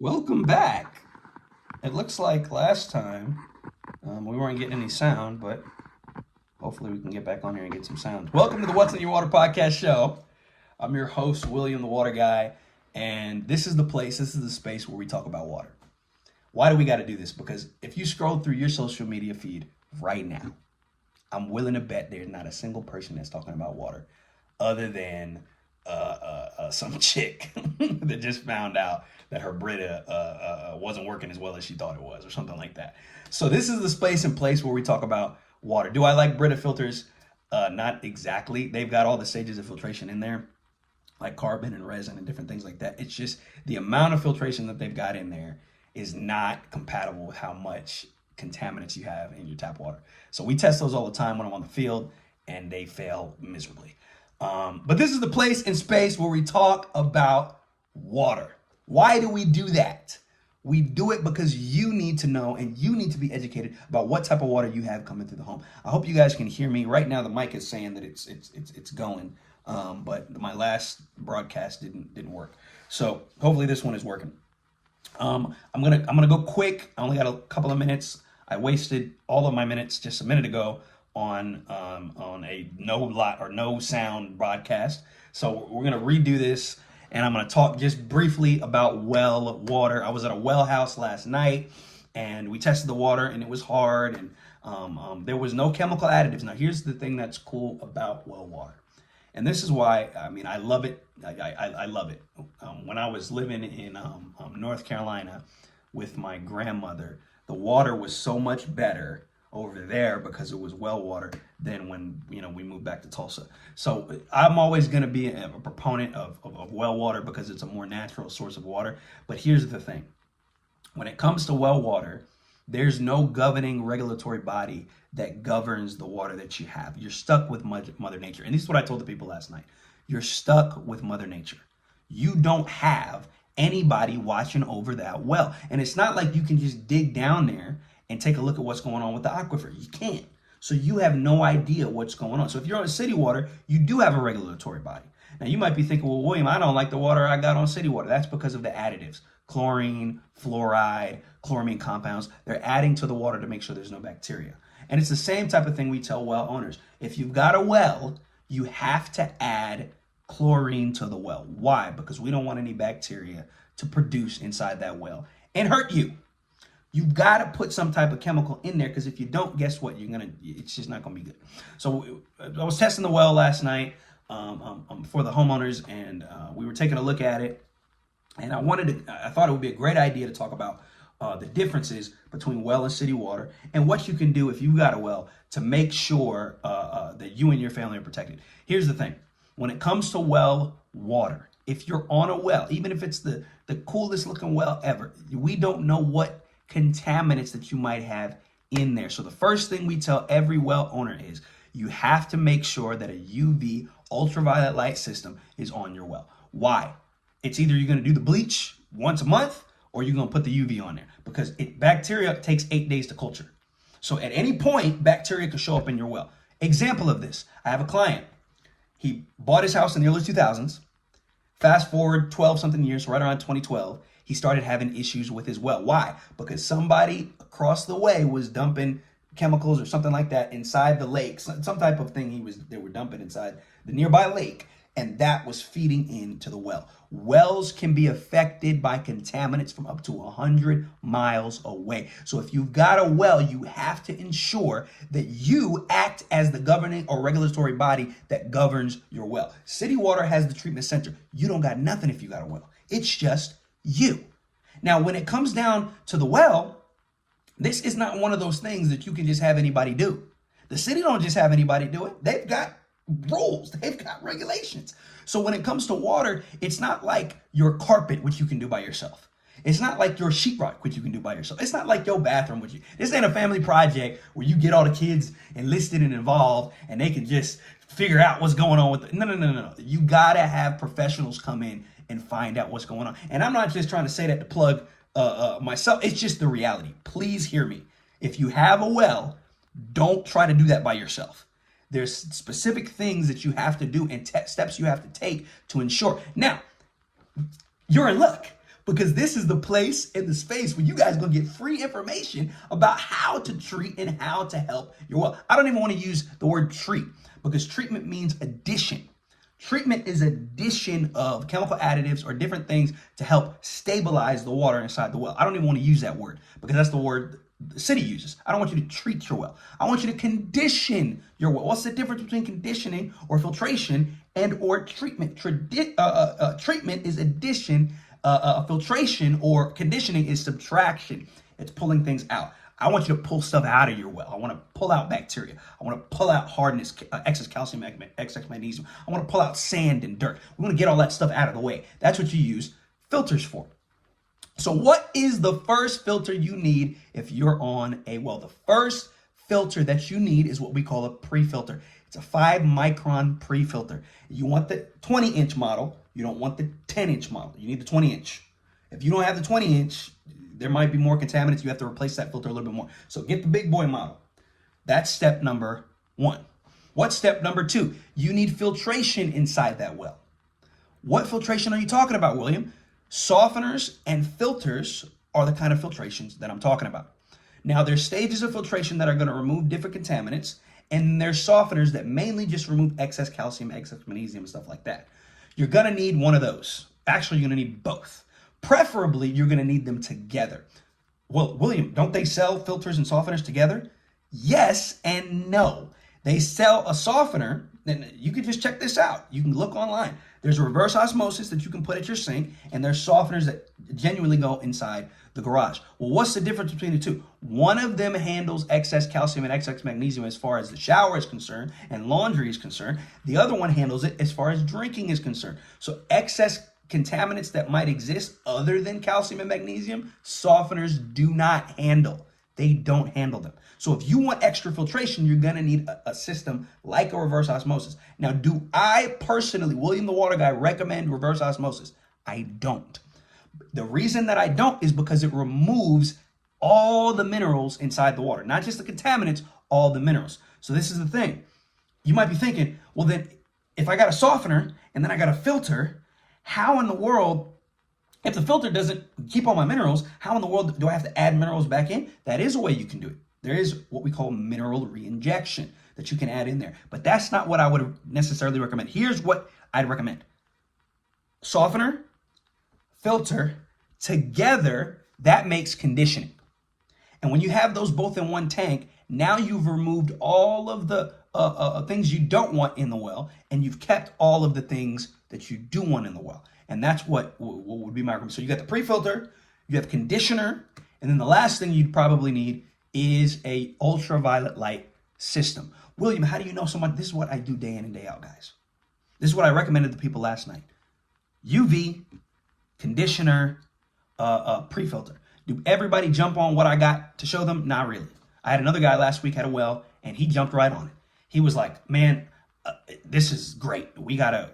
Welcome back. It looks like last time we weren't getting any sound, but hopefully we can get back on here and get some sound. Welcome to the What's in Your Water podcast show. I'm your host, William the Water Guy, and this is the space where we talk about water. Why do we got to do this? Because if you scroll through your social media feed right now, I'm willing to bet there's not a single person that's talking about water other than some chick that just found out that her Brita wasn't working as well as she thought it was or something like that. So this is the space and place where we talk about water. Do I like Brita filters? Not exactly. They've got all the stages of filtration in there, like carbon and resin and different things like that. It's just the amount of filtration that they've got in there is not compatible with how much contaminants you have in your tap water. So we test those all the time when I'm on the field, and they fail miserably. But this is the place and space where we talk about water. Why do we do that? We do it because you need to know and you need to be educated about what type of water you have coming through the home. I hope you guys can hear me. Right now the mic is saying that it's going, but my last broadcast didn't work. So hopefully this one is working. I'm gonna go quick. I only got a couple of minutes. I wasted all of my minutes just a minute ago on a no sound broadcast. So we're gonna redo this, and I'm gonna talk just briefly about well water. I was at a well house last night, and we tested the water, and it was hard, and there was no chemical additives. Now here's the thing that's cool about well water, and this is why I love it. I love it. When I was living in North Carolina with my grandmother, the water was so much better over there because it was well water than when we moved back to Tulsa. So I'm always going to be a proponent of well water because it's a more natural source of water. But here's the thing. When it comes to well water, there's no governing regulatory body that governs the water that you have. You're stuck with Mother Nature. And this is what I told the people last night. You're stuck with Mother Nature. You don't have anybody watching over that well. And it's not like you can just dig down there and take a look at what's going on with the aquifer. You can't. So you have no idea what's going on. So if you're on city water, you do have a regulatory body. Now you might be thinking, well, William, I don't like the water I got on city water. That's because of the additives. Chlorine, fluoride, chloramine compounds. They're adding to the water to make sure there's no bacteria. And it's the same type of thing we tell well owners. If you've got a well, you have to add chlorine to the well. Why? Because we don't want any bacteria to produce inside that well and hurt you. You've got to put some type of chemical in there, because if you don't, guess what? It's just not going to be good. So I was testing the well last night for the homeowners, and we were taking a look at it. And I thought it would be a great idea to talk about the differences between well and city water and what you can do if you've got a well to make sure that you and your family are protected. Here's the thing. When it comes to well water, if you're on a well, even if it's the coolest looking well ever, we don't know what contaminants that you might have in there. So the first thing we tell every well owner is you have to make sure that a UV ultraviolet light system is on your well. Why? It's either you're going to do the bleach once a month or you're going to put the UV on there, because bacteria takes 8 days to culture. So at any point, bacteria could show up in your well. Example of this, I have a client. He bought his house in the early 2000s. Fast forward 12 something years, right around 2012, he started having issues with his well. Why? Because somebody across the way was dumping chemicals or something like that inside the lake, some type of thing they were dumping inside the nearby lake, and that was feeding into the well. Wells can be affected by contaminants from up to 100 miles away. So if you've got a well, you have to ensure that you act as the governing or regulatory body that governs your well. City water has the treatment center. You don't got nothing if you got a well. It's just you. Now, when it comes down to the well, this is not one of those things that you can just have anybody do. The city don't just have anybody do it. They've got rules. They've got regulations. So when it comes to water, it's not like your carpet, which you can do by yourself. It's not like your sheetrock, which you can do by yourself. It's not like your bathroom, which this ain't a family project where you get all the kids enlisted and involved and they can just figure out what's going on with it. No. You got to have professionals come in and find out what's going on. And I'm not just trying to say that to plug myself. It's just the reality. Please hear me. If you have a well, don't try to do that by yourself. There's specific things that you have to do and steps you have to take to ensure. Now, you're in luck because this is the place and the space where you guys are going to get free information about how to treat and how to help your well. I don't even want to use the word treat because treatment means addition. Treatment is addition of chemical additives or different things to help stabilize the water inside the well. I don't even want to use that word because that's the word the city uses. I don't want you to treat your well. I want you to condition your well. What's the difference between conditioning or filtration and or treatment? Treatment is addition. Filtration or conditioning is subtraction. It's pulling things out. I want you to pull stuff out of your well. I want to pull out bacteria. I want to pull out hardness, excess calcium, excess magnesium. I want to pull out sand and dirt. We want to get all that stuff out of the way. That's what you use filters for. So what is the first filter you need if you're on a well? The first filter that you need is what we call a pre-filter. It's a 5-micron pre-filter. You want the 20-inch model. You don't want the 10-inch model. You need the 20-inch. If you don't have the 20-inch, there might be more contaminants. You have to replace that filter a little bit more. So get the big boy model. That's step number 1. What's step number 2? You need filtration inside that well. What filtration are you talking about, William? Softeners and filters are the kind of filtrations that I'm talking about. Now, there's stages of filtration that are going to remove different contaminants, and there's softeners that mainly just remove excess calcium, excess magnesium, and stuff like that. You're going to need one of those. Actually, you're going to need both. Preferably, you're going to need them together. Well, William, don't they sell filters and softeners together? Yes and no. They sell a softener, and you can just check this out. You can look online. There's a reverse osmosis that you can put at your sink, and there's softeners that genuinely go inside the garage. Well, what's the difference between the two? One of them handles excess calcium and excess magnesium as far as the shower is concerned and laundry is concerned. The other one handles it as far as drinking is concerned. So excess contaminants that might exist other than calcium and magnesium, softeners do not handle. They don't handle them. So if you want extra filtration, you're going to need a system like a reverse osmosis. Now, do I personally, William the Water Guy, recommend reverse osmosis? I don't. The reason that I don't is because it removes all the minerals inside the water, not just the contaminants, all the minerals. So this is the thing. You might be thinking, well, then if I got a softener and then I got a filter, how in the world, if the filter doesn't keep all my minerals, how in the world do I have to add minerals back in? That is a way you can do it. There is what we call mineral reinjection that you can add in there. But that's not what I would necessarily recommend. Here's what I'd recommend. Softener, filter, together, that makes conditioning. And when you have those both in one tank, now you've removed all of the things you don't want in the well, and you've kept all of the things that you do want in the well. And that's what would be my recommendation. So you got the pre-filter, you have conditioner, and then the last thing you'd probably need is a ultraviolet light system. William, how do you know so much? This is what I do day in and day out, guys. This is what I recommended to people last night. UV, conditioner, pre-filter. Do everybody jump on what I got to show them? Not really. I had another guy last week at a well, and he jumped right on it. He was like, man, this is great. We gotta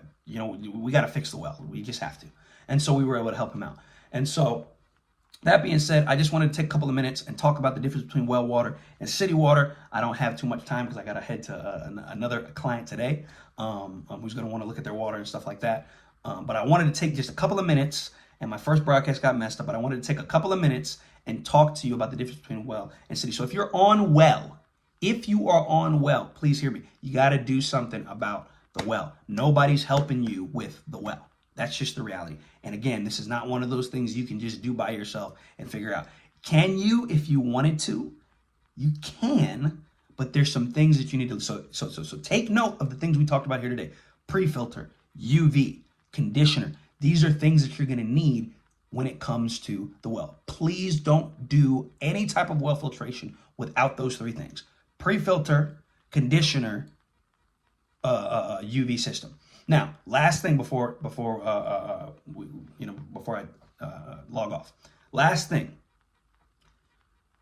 fix the well. We just have to. And so we were able to help him out. And so that being said, I just wanted to take a couple of minutes and talk about the difference between well water and city water. I don't have too much time because I got to head to another client today who's going to want to look at their water and stuff like that. But I wanted to take just a couple of minutes, and my first broadcast got messed up, but I wanted to take a couple of minutes and talk to you about the difference between well and city. So if you are on well, please hear me. You got to do something about the well. Nobody's helping you with the well. That's just the reality. And again, this is not one of those things you can just do by yourself and figure out. Can you, if you wanted to? You can, but there's some things that you need to. So take note of the things we talked about here today. Pre-filter, UV, conditioner. These are things that you're going to need when it comes to the well. Please don't do any type of well filtration without those three things: pre-filter, conditioner, UV system. Now, last thing before I log off. Last thing.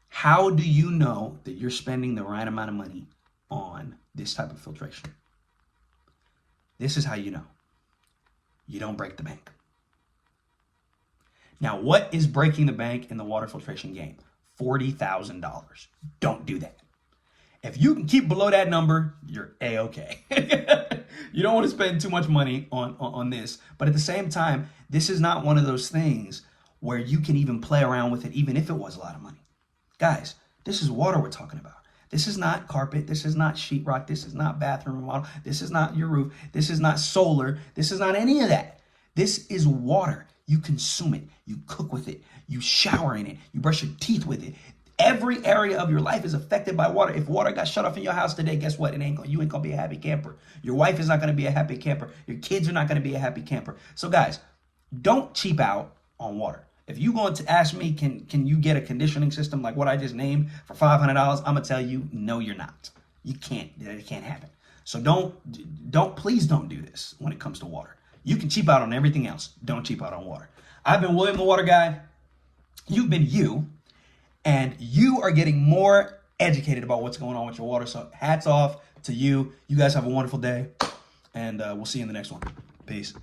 How do you know that you're spending the right amount of money on this type of filtration? This is how you know. You don't break the bank. Now, what is breaking the bank in the water filtration game? $40,000. Don't do that. If you can keep below that number, you're A-okay. You don't want to spend too much money on this. But at the same time, this is not one of those things where you can even play around with it, even if it was a lot of money. Guys, this is water we're talking about. This is not carpet. This is not sheetrock. This is not bathroom remodel. This is not your roof. This is not solar. This is not any of that. This is water. You consume it. You cook with it. You shower in it. You brush your teeth with it. Every area of your life is affected by water. If water got shut off in your house today, guess what? You ain't gonna be a happy camper. Your wife is not gonna be a happy camper. Your kids are not gonna be a happy camper. So guys, don't cheap out on water. If you're going to ask me, can you get a conditioning system like what I just named for $500? I'm gonna tell you, no, you're not. You can't. It can't happen. So please don't do this when it comes to water. You can cheap out on everything else. Don't cheap out on water. I've been William the Water Guy. You've been you. And you are getting more educated about what's going on with your water. So hats off to you. You guys have a wonderful day. And we'll see you in the next one. Peace.